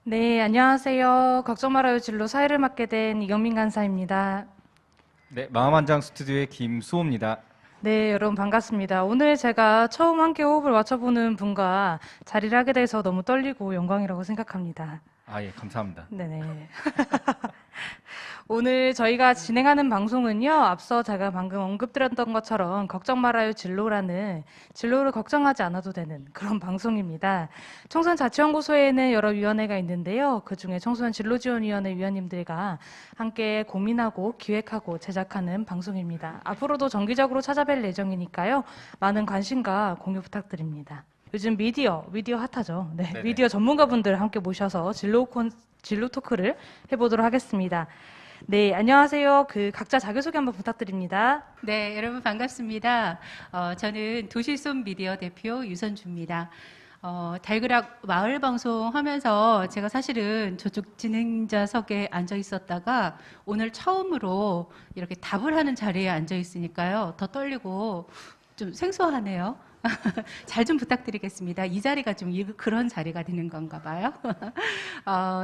네, 안녕하세요. 걱정 말아요 진로 사회를 맡게 된 이경민 간사입니다. 네, 마음한장 스튜디오의 김수호입니다. 네, 여러분 반갑습니다. 오늘 제가 처음 함께 호흡을 맞춰보는 분과 자리를 하게 돼서 너무 떨리고 영광이라고 생각합니다. 아, 예, 감사합니다. 네네. 오늘 저희가 진행하는 방송은요, 앞서 제가 방금 언급드렸던 것처럼 걱정 말아요 진로라는 진로를 걱정하지 않아도 되는 그런 방송입니다. 청소년 자치연구소에는 여러 위원회가 있는데요. 그중에 청소년 진로지원위원회 위원님들과 함께 고민하고 기획하고 제작하는 방송입니다. 앞으로도 정기적으로 찾아뵐 예정이니까요. 많은 관심과 공유 부탁드립니다. 요즘 미디어 핫하죠. 네, 네네. 미디어 전문가분들 함께 모셔서 진로 토크를 해보도록 하겠습니다. 네, 안녕하세요. 각자 자기소개 한번 부탁드립니다. 네, 여러분 반갑습니다. 저는 도시솜 미디어 대표 유선주입니다. 달그락 마을 방송 하면서 제가 사실은 저쪽 진행자석에 앉아 있었다가 오늘 처음으로 이렇게 답을 하는 자리에 앉아 있으니까요. 더 떨리고 좀 생소하네요. 잘 좀 부탁드리겠습니다. 이 자리가 좀 그런 자리가 되는 건가 봐요.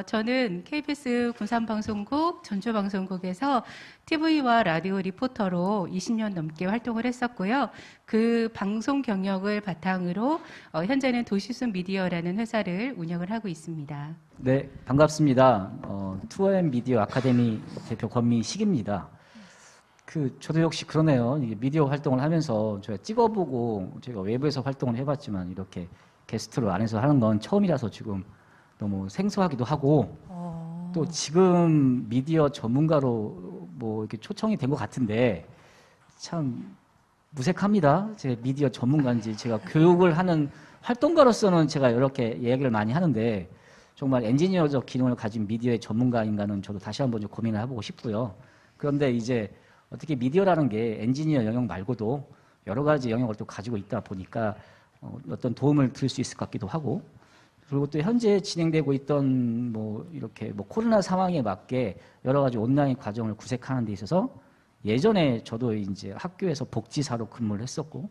저는 KBS 군산방송국 전주방송국에서 TV와 라디오 리포터로 20년 넘게 활동을 했었고요. 그 방송 경력을 바탕으로 현재는 도시순 미디어라는 회사를 운영을 하고 있습니다. 네, 반갑습니다. 투어앤 미디어 아카데미 대표 권미식입니다. 저도 역시 그러네요. 이게 미디어 활동을 하면서 제가 찍어보고 제가 외부에서 활동을 해봤지만 이렇게 게스트로 안에서 하는 건 처음이라서 지금 너무 생소하기도 하고 또 지금 미디어 전문가로 뭐 이렇게 초청이 된 것 같은데 참 무색합니다. 제 미디어 전문가인지 제가 교육을 하는 활동가로서는 제가 이렇게 이야기를 많이 하는데 정말 엔지니어적 기능을 가진 미디어의 전문가인가는 저도 다시 한번 좀 고민을 해보고 싶고요. 그런데 이제 어떻게 미디어라는 게 엔지니어 영역 말고도 여러 가지 영역을 또 가지고 있다 보니까 어떤 도움을 드릴 수 있을 것 같기도 하고 그리고 또 현재 진행되고 있던 뭐 이렇게 뭐 코로나 상황에 맞게 여러 가지 온라인 과정을 구색하는 데 있어서 예전에 저도 이제 학교에서 복지사로 근무를 했었고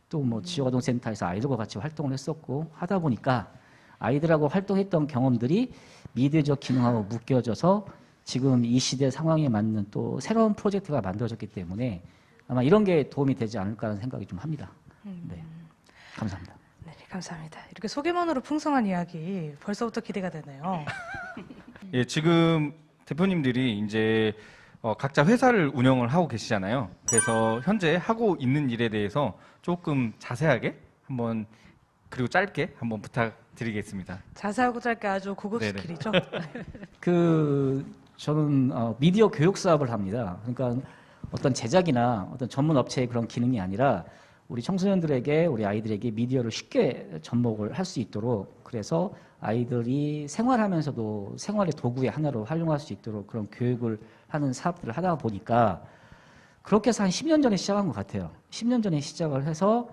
또 뭐 지역아동센터에서 아이들과 같이 활동을 했었고 하다 보니까 아이들하고 활동했던 경험들이 미디어적 기능하고 묶여져서 지금 이 시대 상황에 맞는 또 새로운 프로젝트가 만들어졌기 때문에 아마 이런 게 도움이 되지 않을까 하는 생각이 좀 합니다. 네, 감사합니다. 네, 감사합니다. 이렇게 소개만으로 풍성한 이야기 벌써부터 기대가 되네요. 예, 지금 대표님들이 이제 각자 회사를 운영을 하고 계시잖아요. 그래서 현재 하고 있는 일에 대해서 조금 자세하게 한번 그리고 짧게 한번 부탁드리겠습니다. 자세하고 짧게 아주 고급 네네. 스킬이죠. 저는 미디어 교육 사업을 합니다. 그러니까 어떤 제작이나 어떤 전문 업체의 그런 기능이 아니라 우리 청소년들에게 우리 아이들에게 미디어를 쉽게 접목을 할 수 있도록 그래서 아이들이 생활하면서도 생활의 도구의 하나로 활용할 수 있도록 그런 교육을 하는 사업들을 하다 보니까 그렇게 해서 한 10년 전에 시작한 것 같아요. 10년 전에 시작을 해서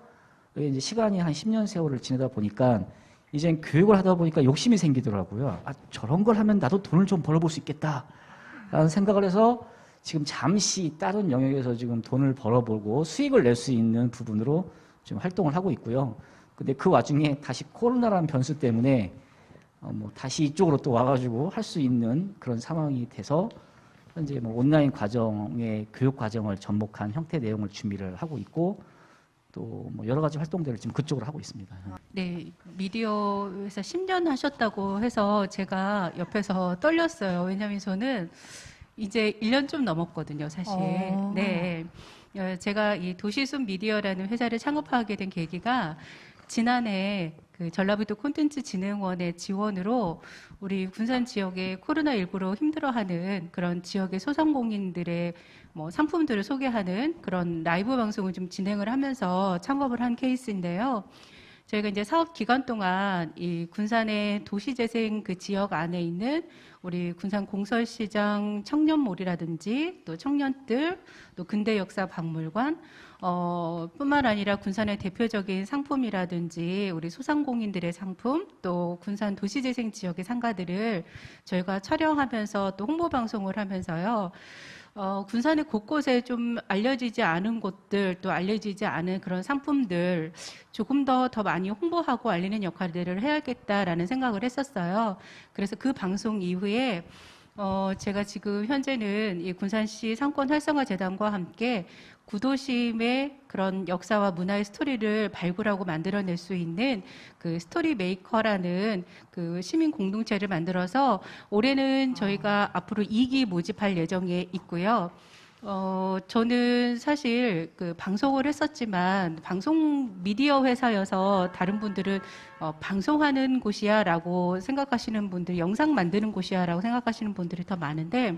이제 시간이 한 10년 세월을 지내다 보니까 이젠 교육을 하다 보니까 욕심이 생기더라고요. 저런 걸 하면 나도 돈을 좀 벌어볼 수 있겠다라는 생각을 해서 지금 잠시 다른 영역에서 지금 돈을 벌어보고 수익을 낼 수 있는 부분으로 지금 활동을 하고 있고요. 근데 그 와중에 다시 코로나라는 변수 때문에 다시 이쪽으로 또 와가지고 할 수 있는 그런 상황이 돼서 현재 뭐 온라인 과정의 교육 과정을 접목한 형태 내용을 준비를 하고 있고 또 뭐 여러 가지 활동들을 지금 그쪽으로 하고 있습니다. 네, 미디어 회사 10년 하셨다고 해서 제가 옆에서 떨렸어요. 왜냐하면 저는 이제 1년 좀 넘었거든요, 사실. 네. 제가 이 도시순 미디어라는 회사를 창업하게 된 계기가 지난해 그 전라북도 콘텐츠 진흥원의 지원으로 우리 군산 지역의 코로나19로 힘들어하는 그런 지역의 소상공인들의 뭐 상품들을 소개하는 그런 라이브 방송을 좀 진행을 하면서 창업을 한 케이스인데요. 저희가 이제 사업 기간 동안 이 군산의 도시재생 그 지역 안에 있는 우리 군산 공설시장 청년몰이라든지 또 청년들, 또 근대역사 박물관, 뿐만 아니라 군산의 대표적인 상품이라든지 우리 소상공인들의 상품, 또 군산 도시재생 지역의 상가들을 저희가 촬영하면서 또 홍보 방송을 하면서요. 군산의 곳곳에 좀 알려지지 않은 곳들, 또 알려지지 않은 그런 상품들 조금 더 많이 홍보하고 알리는 역할들을 해야겠다라는 생각을 했었어요. 그래서 그 방송 이후에 제가 지금 현재는 이 군산시 상권 활성화 재단과 함께 구도심의 그런 역사와 문화의 스토리를 발굴하고 만들어낼 수 있는 그 스토리 메이커라는 그 시민 공동체를 만들어서 올해는 저희가 앞으로 2기 모집할 예정에 있고요. 저는 사실 그 방송을 했었지만 방송 미디어 회사여서 다른 분들은 방송하는 곳이야 라고 생각하시는 분들, 영상 만드는 곳이야 라고 생각하시는 분들이 더 많은데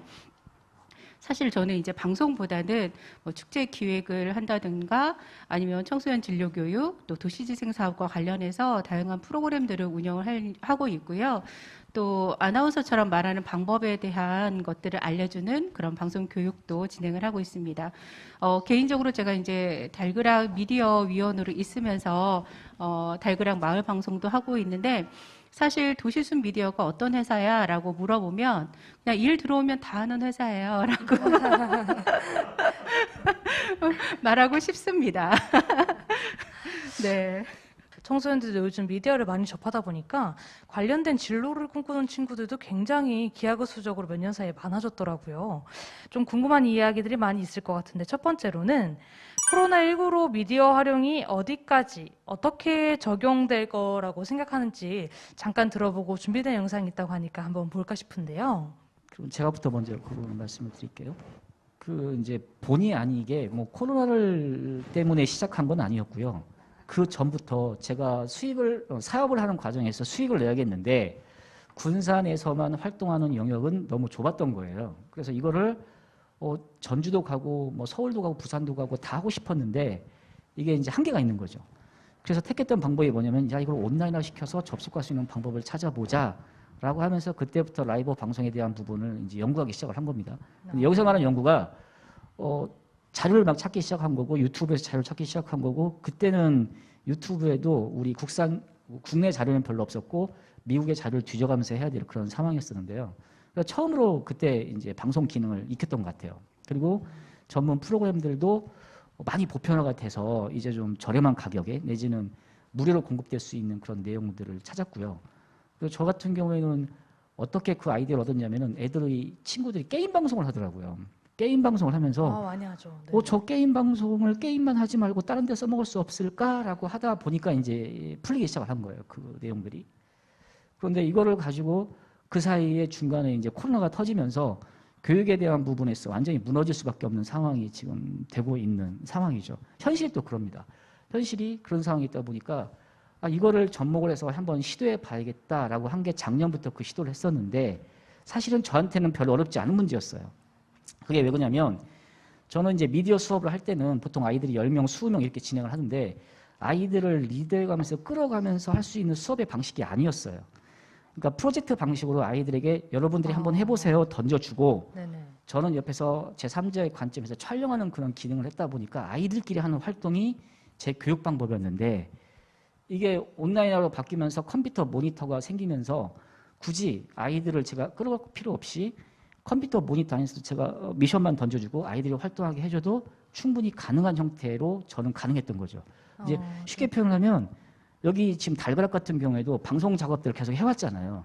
사실 저는 이제 방송보다는 뭐 축제 기획을 한다든가 아니면 청소년 진료 교육 또 도시재생 사업과 관련해서 다양한 프로그램들을 운영을 하고 있고요. 또 아나운서처럼 말하는 방법에 대한 것들을 알려주는 그런 방송 교육도 진행을 하고 있습니다. 개인적으로 제가 이제 달그락 미디어 위원으로 있으면서 달그락 마을 방송도 하고 있는데 사실 도시순 미디어가 어떤 회사야? 라고 물어보면 그냥 일 들어오면 다 하는 회사예요. 라고 말하고 싶습니다. 네. 청소년들도 요즘 미디어를 많이 접하다 보니까 관련된 진로를 꿈꾸는 친구들도 굉장히 기하급수적으로 몇 년 사이에 많아졌더라고요. 좀 궁금한 이야기들이 많이 있을 것 같은데 첫 번째로는 코로나19로 미디어 활용이 어디까지 어떻게 적용될 거라고 생각하는지 잠깐 들어보고 준비된 영상이 있다고 하니까 한번 볼까 싶은데요. 그럼 제가부터 먼저 그 부분 말씀을 드릴게요. 그 이제 본의 아니게 뭐 코로나를 때문에 시작한 건 아니었고요. 그 전부터 제가 사업을 하는 과정에서 수익을 내야겠는데 군산에서만 활동하는 영역은 너무 좁았던 거예요. 그래서 이거를 전주도 가고 뭐 서울도 가고 부산도 가고 다 하고 싶었는데 이게 이제 한계가 있는 거죠. 그래서 택했던 방법이 뭐냐면 야 이걸 온라인화 시켜서 접속할 수 있는 방법을 찾아보자라고 하면서 그때부터 라이브 방송에 대한 부분을 이제 연구하기 시작을 한 겁니다. 근데 여기서 말하는 연구가 자료를 막 찾기 시작한 거고 유튜브에서 자료를 찾기 시작한 거고 그때는 유튜브에도 우리 국내 자료는 별로 없었고 미국의 자료를 뒤져가면서 해야 될 그런 상황이었었는데요. 그래서 처음으로 그때 이제 방송 기능을 익혔던 것 같아요. 그리고 전문 프로그램들도 많이 보편화가 돼서 이제 좀 저렴한 가격에 내지는 무료로 공급될 수 있는 그런 내용들을 찾았고요. 그리고 저 같은 경우에는 어떻게 그 아이디어를 얻었냐면은 친구들이 게임 방송을 하더라고요. 게임 방송을 하면서 많이 하죠. 네. 저 게임 방송을 게임만 하지 말고 다른 데 써먹을 수 없을까라고 하다 보니까 이제 풀리기 시작을 한 거예요. 그 내용들이. 그런데 이거를 가지고 그 사이에 중간에 이제 코로나가 터지면서 교육에 대한 부분에서 완전히 무너질 수밖에 없는 상황이 지금 되고 있는 상황이죠. 현실이 또 그럽니다. 현실이 그런 상황이 있다 보니까 이거를 접목을 해서 한번 시도해 봐야겠다라고 한 게 작년부터 그 시도를 했었는데 사실은 저한테는 별로 어렵지 않은 문제였어요. 그게 왜 그러냐면 저는 이제 미디어 수업을 할 때는 보통 아이들이 10명, 20명 이렇게 진행을 하는데 아이들을 리드해가면서 끌어가면서 할 수 있는 수업의 방식이 아니었어요. 그러니까 프로젝트 방식으로 아이들에게 여러분들이 한번 해보세요 던져주고 네네. 저는 옆에서 제3자의 관점에서 촬영하는 그런 기능을 했다 보니까 아이들끼리 하는 활동이 제 교육 방법이었는데 이게 온라인으로 바뀌면서 컴퓨터 모니터가 생기면서 굳이 아이들을 제가 끌어갈 필요 없이 컴퓨터 모니터 안에서 제가 미션만 던져주고 아이들이 활동하게 해줘도 충분히 가능한 형태로 저는 가능했던 거죠. 이제 쉽게 표현을 하면 여기 지금 달가락 같은 경우에도 방송 작업들을 계속 해왔잖아요.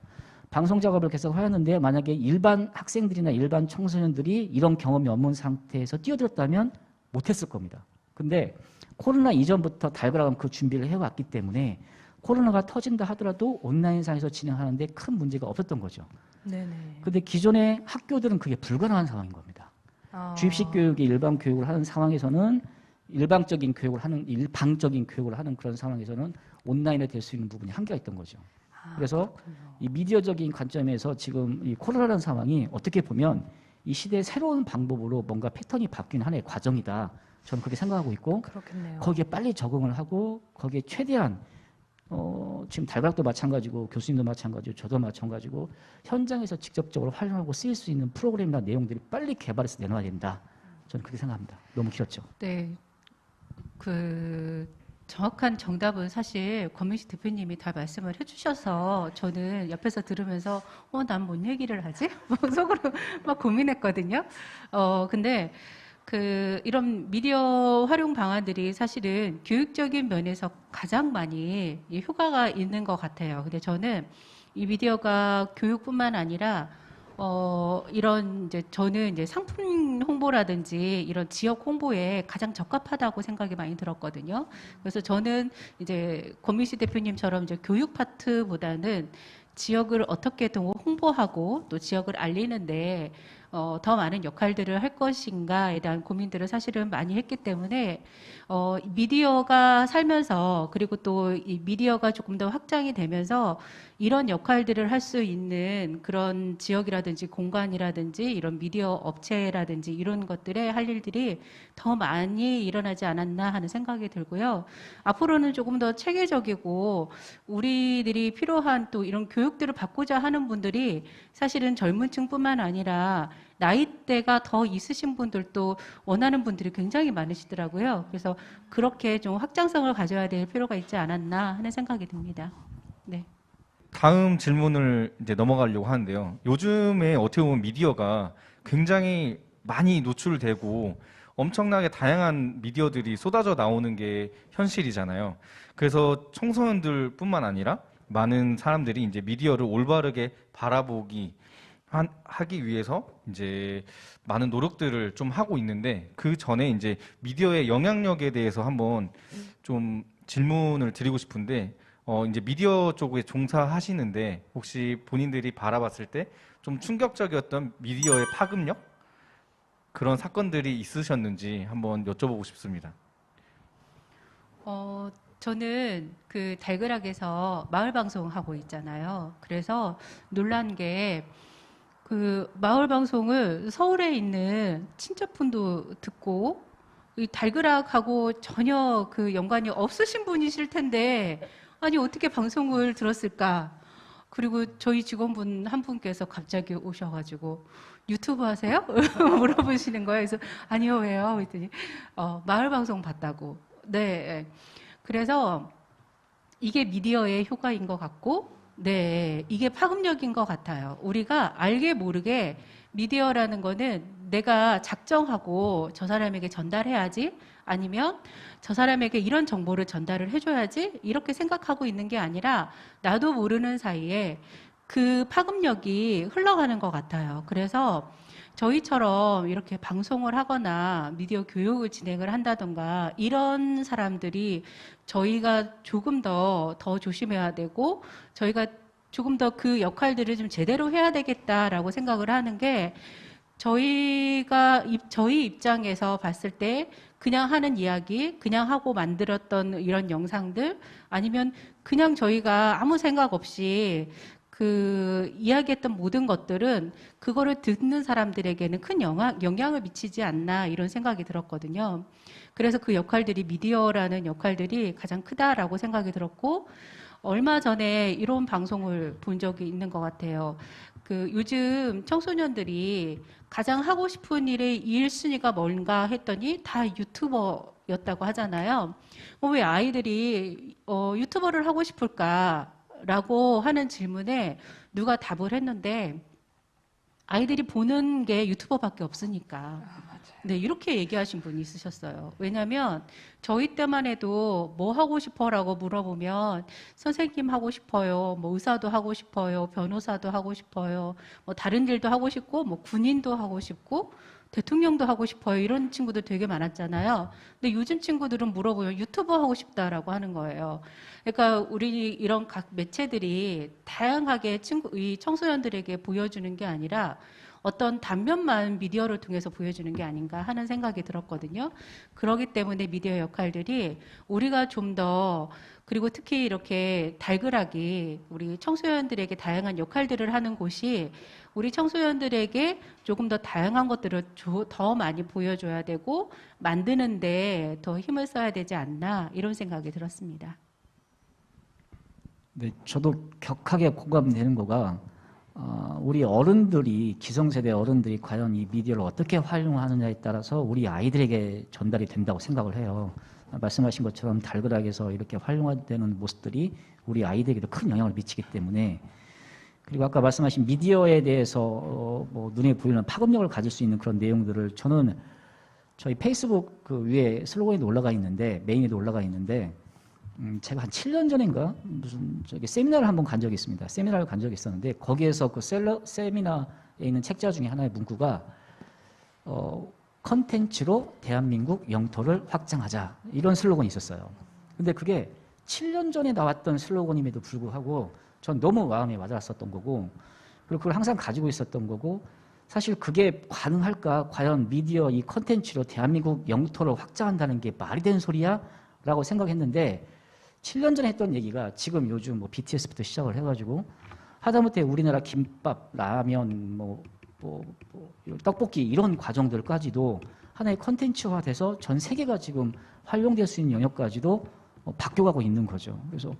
방송 작업을 계속 해왔는데 만약에 일반 학생들이나 일반 청소년들이 이런 경험이 없는 상태에서 뛰어들었다면 못했을 겁니다. 근데 코로나 이전부터 달가락은 그 준비를 해왔기 때문에 코로나가 터진다 하더라도 온라인상에서 진행하는데 큰 문제가 없었던 거죠. 네네. 근데 기존의 학교들은 그게 불가능한 상황인 겁니다. 주입식 교육이 일반 교육을 하는 상황에서는 일방적인 교육을 하는 그런 상황에서는 온라인에 될 수 있는 부분이 한계가 있던 거죠. 그래서 이 미디어적인 관점에서 지금 이 코로나라는 상황이 어떻게 보면 이 시대의 새로운 방법으로 뭔가 패턴이 바뀌는 하나의 과정이다. 저는 그렇게 생각하고 있고 그렇겠네요. 거기에 빨리 적응을 하고 거기에 최대한 지금 달가락도 마찬가지고 교수님도 마찬가지고 저도 마찬가지고 현장에서 직접적으로 활용하고 쓰일 수 있는 프로그램이나 내용들이 빨리 개발해서 내놔야 된다. 저는 그렇게 생각합니다. 너무 길었죠. 네. 그 정확한 정답은 사실 권민식 대표님이 다 말씀을 해주셔서 저는 옆에서 들으면서 난 뭔 얘기를 하지? 뭐 속으로 막 고민했거든요. 근데 이런 미디어 활용 방안들이 사실은 교육적인 면에서 가장 많이 이 효과가 있는 것 같아요. 근데 저는 이 미디어가 교육뿐만 아니라 이런 저는 이제 상품 홍보라든지 이런 지역 홍보에 가장 적합하다고 생각이 많이 들었거든요. 그래서 저는 이제 권민식 대표님처럼 이제 교육 파트보다는 지역을 어떻게 홍보하고 또 지역을 알리는데 더 많은 역할들을 할 것인가에 대한 고민들을 사실은 많이 했기 때문에 미디어가 살면서 그리고 또 이 미디어가 조금 더 확장이 되면서 이런 역할들을 할 수 있는 그런 지역이라든지 공간이라든지 이런 미디어 업체라든지 이런 것들의 할 일들이 더 많이 일어나지 않았나 하는 생각이 들고요. 앞으로는 조금 더 체계적이고 우리들이 필요한 또 이런 교육들을 받고자 하는 분들이 사실은 젊은 층뿐만 아니라 나이대가 더 있으신 분들도 원하는 분들이 굉장히 많으시더라고요. 그래서 그렇게 좀 확장성을 가져야 될 필요가 있지 않았나 하는 생각이 듭니다. 네. 다음 질문을 이제 넘어가려고 하는데요. 요즘에 어떻게 보면 미디어가 굉장히 많이 노출되고 엄청나게 다양한 미디어들이 쏟아져 나오는 게 현실이잖아요. 그래서 청소년들뿐만 아니라 많은 사람들이 이제 미디어를 올바르게 바라보기 하기 위해서 이제 많은 노력들을 좀 하고 있는데 그 전에 이제 미디어의 영향력에 대해서 한번 좀 질문을 드리고 싶은데 이제 미디어 쪽에 종사하시는데 혹시 본인들이 바라봤을 때 좀 충격적이었던 미디어의 파급력 그런 사건들이 있으셨는지 한번 여쭤보고 싶습니다. 저는 그 달그락에서 마을 방송하고 있잖아요. 그래서 놀란 게 그 마을 방송을 서울에 있는 친척분도 듣고 이 달그락하고 전혀 그 연관이 없으신 분이실 텐데 아니 어떻게 방송을 들었을까? 그리고 저희 직원분 한 분께서 갑자기 오셔가지고 유튜브 하세요? 물어보시는 거예요. 그래서 아니요 왜요? 그랬더니 마을 방송 봤다고. 네. 그래서 이게 미디어의 효과인 것 같고 네, 이게 파급력인 것 같아요. 우리가 알게 모르게 미디어라는 거는 내가 작정하고 저 사람에게 전달해야지 아니면 저 사람에게 이런 정보를 전달을 해줘야지 이렇게 생각하고 있는 게 아니라 나도 모르는 사이에 그 파급력이 흘러가는 것 같아요. 그래서 저희처럼 이렇게 방송을 하거나 미디어 교육을 진행을 한다던가 이런 사람들이 저희가 조금 더 조심해야 되고 저희가 조금 더 그 역할들을 좀 제대로 해야 되겠다라고 생각을 하는 게 저희 입장에서 봤을 때 그냥 하는 이야기, 그냥 하고 만들었던 이런 영상들 아니면 그냥 저희가 아무 생각 없이 그 이야기했던 모든 것들은 그거를 듣는 사람들에게는 큰 영향을 미치지 않나 이런 생각이 들었거든요. 그래서 그 역할들이 미디어라는 역할들이 가장 크다라고 생각이 들었고 얼마 전에 이런 방송을 본 적이 있는 것 같아요. 그 요즘 청소년들이 가장 하고 싶은 일의 1순위가 뭔가 했더니 다 유튜버였다고 하잖아요. 왜 아이들이 유튜버를 하고 싶을까? 라고 하는 질문에 누가 답을 했는데 아이들이 보는 게 유튜버밖에 없으니까. 네, 이렇게 얘기하신 분이 있으셨어요. 왜냐하면 저희 때만 해도 뭐 하고 싶어라고 물어보면 선생님 하고 싶어요, 뭐 의사도 하고 싶어요, 변호사도 하고 싶어요, 뭐 다른 일도 하고 싶고, 뭐 군인도 하고 싶고, 대통령도 하고 싶어요. 이런 친구들 되게 많았잖아요. 근데 요즘 친구들은 물어보면 유튜버 하고 싶다라고 하는 거예요. 그러니까 우리 이런 각 매체들이 다양하게 이 청소년들에게 보여주는 게 아니라 어떤 단면만 미디어를 통해서 보여주는 게 아닌가 하는 생각이 들었거든요. 그렇기 때문에 미디어 역할들이 우리가 좀 더 그리고 특히 이렇게 달그락이 우리 청소년들에게 다양한 역할들을 하는 곳이 우리 청소년들에게 조금 더 다양한 것들을 더 많이 보여줘야 되고 만드는데 더 힘을 써야 되지 않나 이런 생각이 들었습니다. 네, 저도 격하게 공감되는 거가 우리 어른들이 기성세대 어른들이 과연 이 미디어를 어떻게 활용하느냐에 따라서 우리 아이들에게 전달이 된다고 생각을 해요. 말씀하신 것처럼 달그락에서 이렇게 활용되는 모습들이 우리 아이들에게도 큰 영향을 미치기 때문에 그리고 아까 말씀하신 미디어에 대해서 뭐 눈에 보이는 파급력을 가질 수 있는 그런 내용들을 저는 저희 페이스북 그 위에 슬로건에도 올라가 있는데 메인에도 올라가 있는데 제가 한 7년 전인가 무슨 저기 세미나를 한번 간 적이 있습니다. 세미나를 간 적이 있었는데 거기에서 그 세미나에 있는 책자 중에 하나의 문구가 컨텐츠로 대한민국 영토를 확장하자 이런 슬로건이 있었어요. 근데 그게 7년 전에 나왔던 슬로건임에도 불구하고 전 너무 마음에 와닿았었던 거고 그리고 그걸 항상 가지고 있었던 거고 사실 그게 가능할까? 과연 미디어 이 컨텐츠로 대한민국 영토를 확장한다는 게 말이 되는 소리야? 라고 생각했는데 7년 전에 했던 얘기가 지금 요즘 뭐 BTS부터 시작을 해가지고 하다못해 우리나라 김밥, 라면, 떡볶이 이런 과정들까지도 하나의 컨텐츠화돼서 전 세계가 지금 활용될 수 있는 영역까지도 바뀌어가고 있는 거죠. 그래서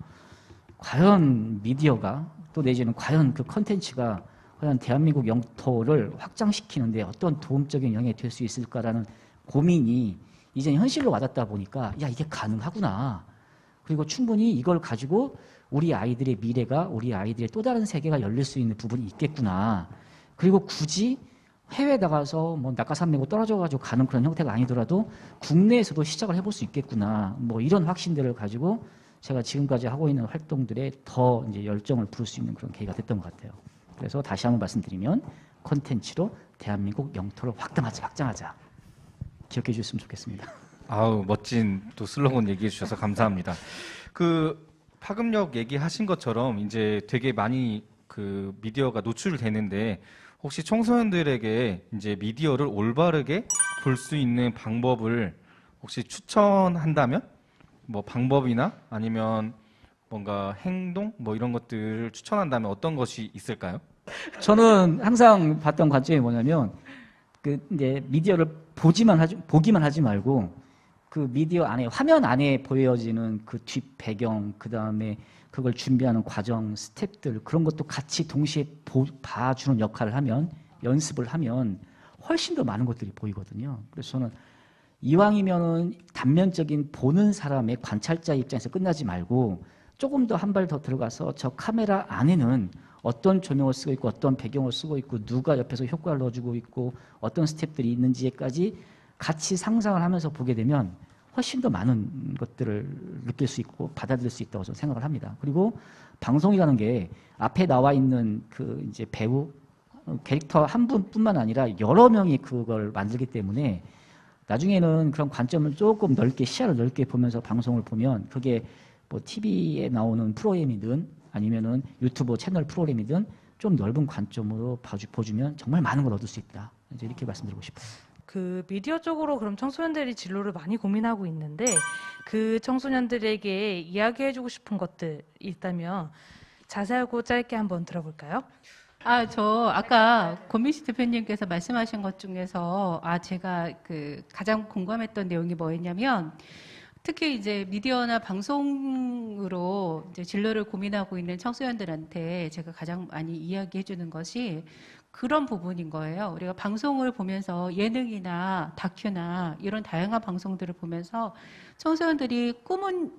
과연 미디어가 또 내지는 과연 그 컨텐츠가 과연 대한민국 영토를 확장시키는데 어떤 도움적인 영향이 될 수 있을까라는 고민이 이제 현실로 와닿다 보니까 야 이게 가능하구나. 그리고 충분히 이걸 가지고 우리 아이들의 미래가 우리 아이들의 또 다른 세계가 열릴 수 있는 부분이 있겠구나. 그리고 굳이 해외 나가서 뭐 낙하산 메고 떨어져가지고 가는 그런 형태가 아니더라도 국내에서도 시작을 해볼 수 있겠구나. 뭐 이런 확신들을 가지고 제가 지금까지 하고 있는 활동들에 더 이제 열정을 부를 수 있는 그런 계기가 됐던 것 같아요. 그래서 다시 한번 말씀드리면 콘텐츠로 대한민국 영토를 확장하자. 기억해 주셨으면 좋겠습니다. 아우 멋진 또 슬로건 얘기해 주셔서 감사합니다. 그 파급력 얘기하신 것처럼 이제 되게 많이 그 미디어가 노출되는데 혹시 청소년들에게 이제 미디어를 올바르게 볼 수 있는 방법을 혹시 추천한다면 뭐 방법이나 아니면 뭔가 행동 뭐 이런 것들을 추천한다면 어떤 것이 있을까요? 저는 항상 봤던 관점이 뭐냐면 그 이제 미디어를 보기만 하지 말고 그 미디어 안에 화면 안에 보여지는 그 뒷 배경 그 다음에 그걸 준비하는 과정 스텝들 그런 것도 같이 동시에 봐주는 역할을 하면 연습을 하면 훨씬 더 많은 것들이 보이거든요. 그래서 저는 이왕이면은 단면적인 보는 사람의 관찰자 입장에서 끝나지 말고 조금 더 한 발 더 들어가서 저 카메라 안에는 어떤 조명을 쓰고 있고 어떤 배경을 쓰고 있고 누가 옆에서 효과를 넣어주고 있고 어떤 스텝들이 있는지까지 같이 상상을 하면서 보게 되면 훨씬 더 많은 것들을 느낄 수 있고 받아들일 수 있다고 저는 생각을 합니다. 그리고 방송이라는 게 앞에 나와 있는 그 이제 배우 캐릭터 한 분뿐만 아니라 여러 명이 그걸 만들기 때문에 나중에는 그런 관점을 조금 넓게 시야를 넓게 보면서 방송을 보면 그게 뭐 TV에 나오는 프로그램이든 아니면은 유튜브 채널 프로그램이든 좀 넓은 관점으로 보주면 정말 많은 걸 얻을 수 있다. 이제 이렇게 말씀드리고 싶어요. 그 미디어 쪽으로 그럼 청소년들이 진로를 많이 고민하고 있는데 그 청소년들에게 이야기해주고 싶은 것들이 있다면 자세하고 짧게 한번 들어볼까요? 저 아까 권민식 대표님께서 말씀하신 것 중에서 제가 그 가장 공감했던 내용이 뭐였냐면 특히 이제 미디어나 방송으로 이제 진로를 고민하고 있는 청소년들한테 제가 가장 많이 이야기해 주는 것이 그런 부분인 거예요. 우리가 방송을 보면서 예능이나 다큐나 이런 다양한 방송들을 보면서 청소년들이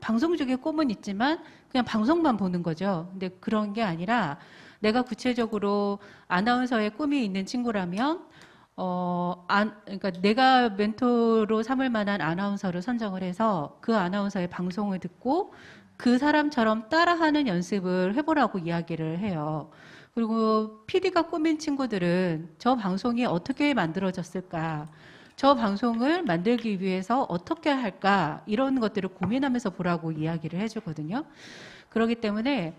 방송 중에 꿈은 있지만 그냥 방송만 보는 거죠. 근데 그런 게 아니라 내가 구체적으로 아나운서의 꿈이 있는 친구라면 그러니까 내가 멘토로 삼을 만한 아나운서를 선정을 해서 그 아나운서의 방송을 듣고 그 사람처럼 따라하는 연습을 해보라고 이야기를 해요. 그리고 PD가 꾸민 친구들은 저 방송이 어떻게 만들어졌을까? 저 방송을 만들기 위해서 어떻게 할까? 이런 것들을 고민하면서 보라고 이야기를 해주거든요. 그렇기 때문에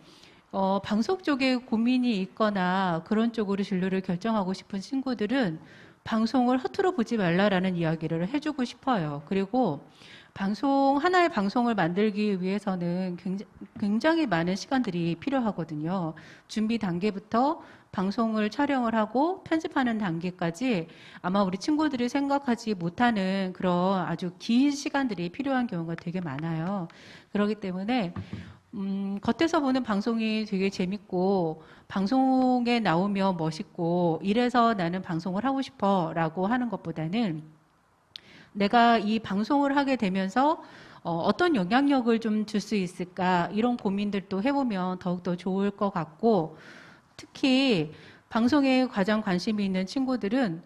방송 쪽에 고민이 있거나 그런 쪽으로 진로를 결정하고 싶은 친구들은 방송을 허투루 보지 말라라는 이야기를 해주고 싶어요. 그리고 하나의 방송을 만들기 위해서는 굉장히 많은 시간들이 필요하거든요. 준비 단계부터 방송을 촬영을 하고 편집하는 단계까지 아마 우리 친구들이 생각하지 못하는 그런 아주 긴 시간들이 필요한 경우가 되게 많아요. 그렇기 때문에 겉에서 보는 방송이 되게 재밌고 방송에 나오면 멋있고 이래서 나는 방송을 하고 싶어 라고 하는 것보다는 내가 이 방송을 하게 되면서 어떤 영향력을 좀 줄 수 있을까 이런 고민들도 해보면 더욱더 좋을 것 같고 특히 방송에 가장 관심이 있는 친구들은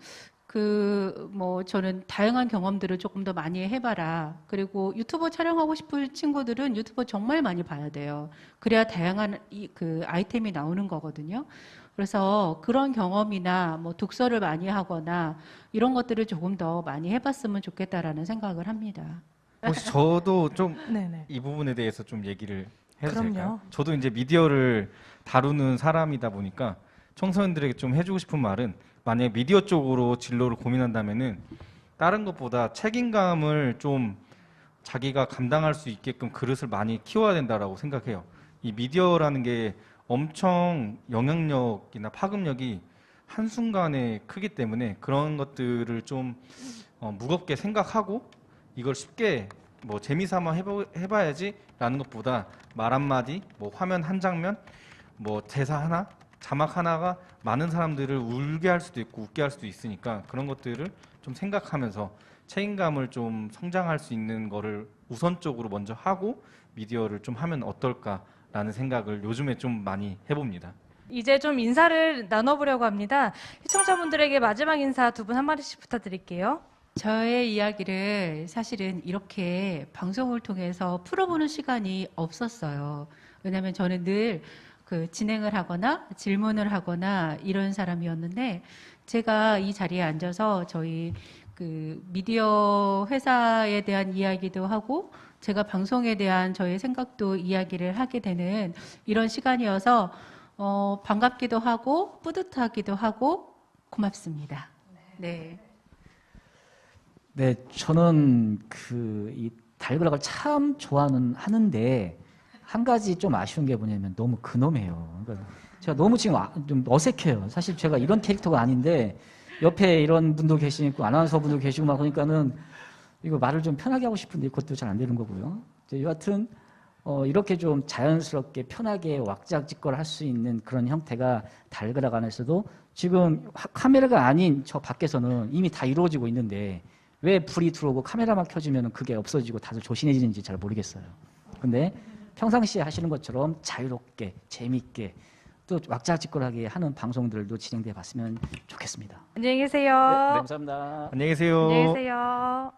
저는 다양한 경험들을 조금 더 많이 해봐라. 그리고 유튜버 촬영하고 싶은 친구들은 유튜버 정말 많이 봐야 돼요. 그래야 다양한 그 아이템이 나오는 거거든요. 그래서 그런 경험이나 뭐 독서를 많이 하거나 이런 것들을 조금 더 많이 해봤으면 좋겠다라는 생각을 합니다. 혹시 저도 좀 네네. 이 부분에 대해서 좀 얘기를 해도 그럼요. 될까요? 저도 이제 미디어를 다루는 사람이다 보니까 청소년들에게 좀 해주고 싶은 말은 만약에 미디어 쪽으로 진로를 고민한다면은 다른 것보다 책임감을 좀 자기가 감당할 수 있게끔 그릇을 많이 키워야 된다라고 생각해요. 이 미디어라는 게 엄청 영향력이나 파급력이 한순간에 크기 때문에 그런 것들을 좀 무겁게 생각하고 이걸 쉽게 뭐 재미삼아 해봐야지라는 것보다 말 한마디, 뭐 화면 한 장면, 뭐 대사 하나, 자막 하나가 많은 사람들을 울게 할 수도 있고 웃게 할 수도 있으니까 그런 것들을 좀 생각하면서 책임감을 좀 성장할 수 있는 거를 우선적으로 먼저 하고 미디어를 좀 하면 어떨까라는 생각을 요즘에 좀 많이 해봅니다. 이제 좀 인사를 나눠보려고 합니다. 시청자분들에게 마지막 인사 두 분 한마디씩 부탁드릴게요. 저의 이야기를 사실은 이렇게 방송을 통해서 풀어보는 시간이 없었어요. 왜냐하면 저는 늘 진행을 하거나 질문을 하거나 이런 사람이었는데 제가 이 자리에 앉아서 저희 미디어 회사에 대한 이야기도 하고 제가 방송에 대한 저의 생각도 이야기를 하게 되는 이런 시간이어서 반갑기도 하고 뿌듯하기도 하고 고맙습니다. 네. 네, 저는 이 달그락을 참 하는데 한 가지 좀 아쉬운 게 뭐냐면 너무 근엄해요. 그러니까 제가 너무 지금 좀 어색해요. 사실 제가 이런 캐릭터가 아닌데 옆에 이런 분도 계시고 아나운서 분도 계시고 막 그러니까는 이거 말을 좀 편하게 하고 싶은데 그것도 잘 안 되는 거고요. 여하튼 이렇게 좀 자연스럽게 편하게 왁자지껄 할 수 있는 그런 형태가 달그락 안에서도 지금 카메라가 아닌 저 밖에서는 이미 다 이루어지고 있는데 왜 불이 들어오고 카메라만 켜지면 그게 없어지고 다들 조신해지는지 잘 모르겠어요. 근데 평상시에 하시는 것처럼 자유롭게 재미있게 또 왁자지껄하게 하는 방송들도 진행돼 봤으면 좋겠습니다. 안녕히 계세요. 네, 감사합니다. 안녕히 계세요. 안녕히 계세요.